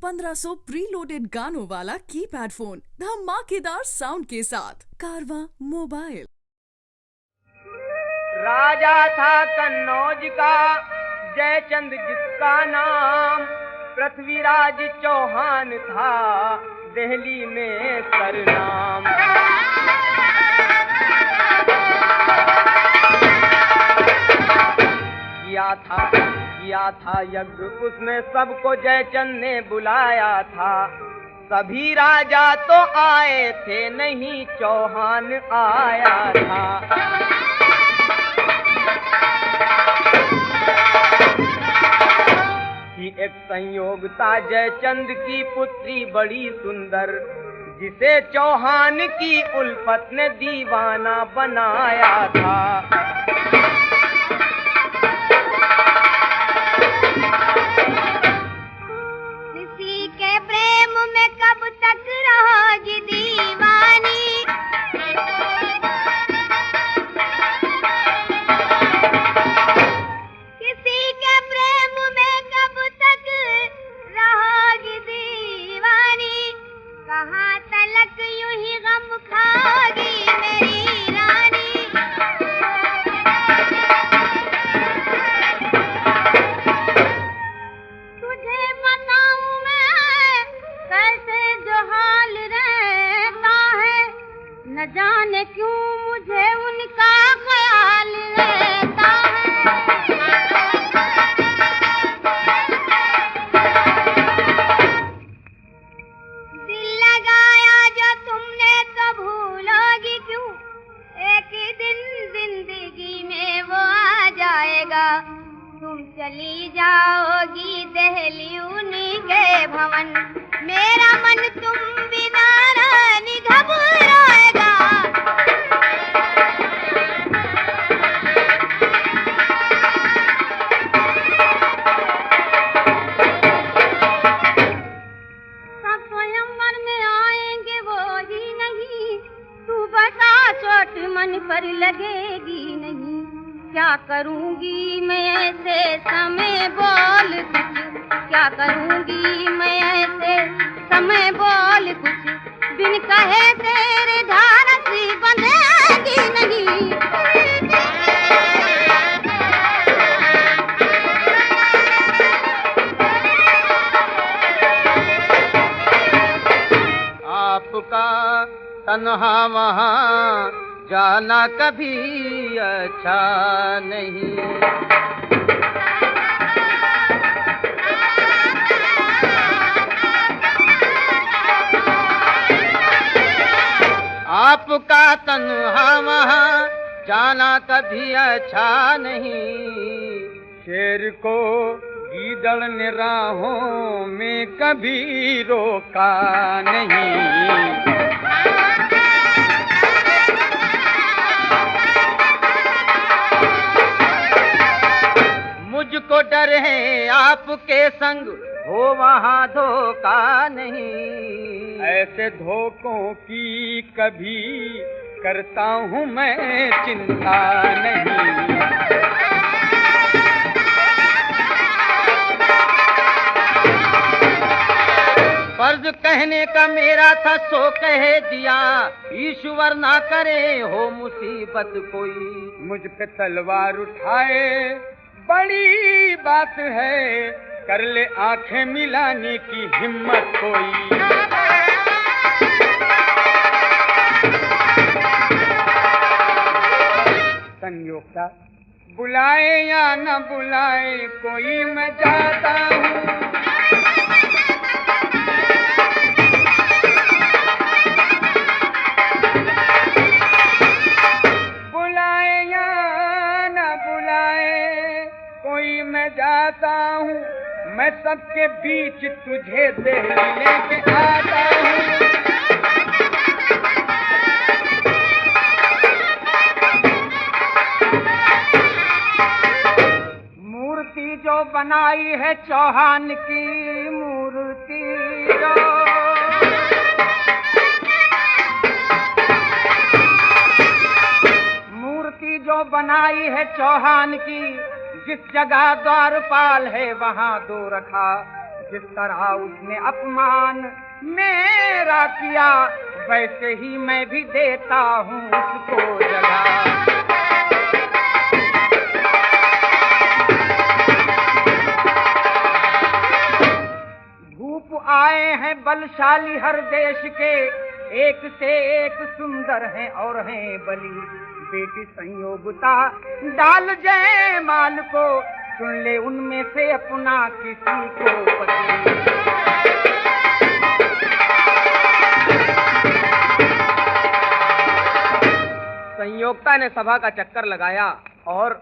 1500 preloaded गानों वाला keypad phone धमाकेदार साउंड के साथ कारवां मोबाइल। राजा था कन्नौज का जयचंद जिसका नाम, पृथ्वीराज चौहान था दिल्ली में सरनाम। किया था यज्ञ उसमें सबको जयचंद ने बुलाया था। सभी राजा तो आए थे नहीं चौहान आया था। कि एक संयोग था जयचंद की पुत्री बड़ी सुंदर, जिसे चौहान की उल्फत ने दीवाना बनाया था। किसी के प्रेम में कब तक रहोगी दीवानी, किसी के प्रेम में कब तक रहोगी दीवानी, कहाँ तलक यूं ही गम खाओगी मेरी रानी। तुझे बताऊं मैं कैसे जो हाल रहता है, न जाने क्यों मुझे उनका ख्याल रहता है। दिल लगाया जो तुमने तो भूलोगी क्यों, एक ही दिन जिंदगी में वो आ जाएगा। तुम चली जाओगी दिल्ली उन्हीं के भवन, मेरा मन तुम बिना रानी घबराएगा। सब स्वयंवर में आएंगे वो ही नहीं, तू बता चोट मन पर लगेगी नहीं। क्या करूंगी मैं ऐसे समय बोल कुछ, क्या करूंगी मैं ऐसे समय बोल कुछ, बिन कहे तेरे धारसी बंधेगी नहीं। आपका तन्हा वहाँ जाना कभी अच्छा नहीं। आपका तन्हा वहाँ जाना कभी अच्छा नहीं। शेर को गीदड़ ने राहों में कभी रोका नहीं। मुझको डर है आपके संग हो वहाँ धोखा नहीं। ऐसे धोखों की कभी करता हूँ मैं चिंता नहीं। फर्ज कहने का मेरा था सो कह दिया, ईश्वर ना करे हो मुसीबत कोई। मुझ पे तलवार उठाए बड़ी बात है, कर ले आंखें मिलाने की हिम्मत कोई। संयोग था बुलाए या न बुलाए कोई मैं जाता हूँ। बुलाए या न बुलाए कोई मैं जाता हूँ, मैं सबके बीच तुझे दिल्ली लेके आता हूँ। मूर्ति जो बनाई है चौहान की, मूर्ति जो बनाई है चौहान की, जिस जगह द्वारपाल है वहाँ दो रखा। जिस तरह उसने अपमान मेरा किया, वैसे ही मैं भी देता हूँ उसको जगह। आए हैं बलशाली हर देश के, एक से एक सुंदर हैं और हैं बली। बेटी संयोगता डाल जय माल को, चुन ले उनमें से अपना किसी को पति। संयोगता ने सभा का चक्कर लगाया और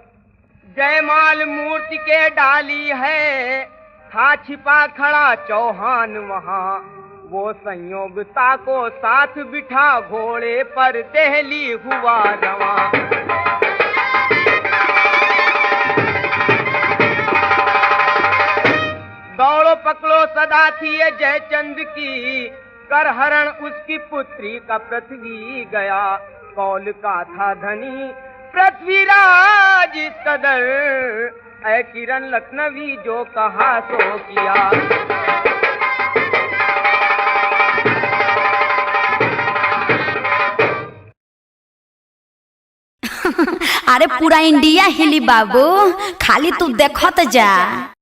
जयमाल मूर्ति के डाली है, था छिपा खड़ा चौहान वहाँ। वो संयोगता को साथ बिठा घोड़े पर दहली हुआ रवां। दौड़ो पकड़ो सदा थी ये जयचंद की, कर हरण उसकी पुत्री का पृथ्वी गया। कौल का था धनी पृथ्वीराज इस कदर, ऐ किरण लखनवी जो कहा सो किया। अरे पूरा इंडिया हिली बाबू, खाली तू देखत जा।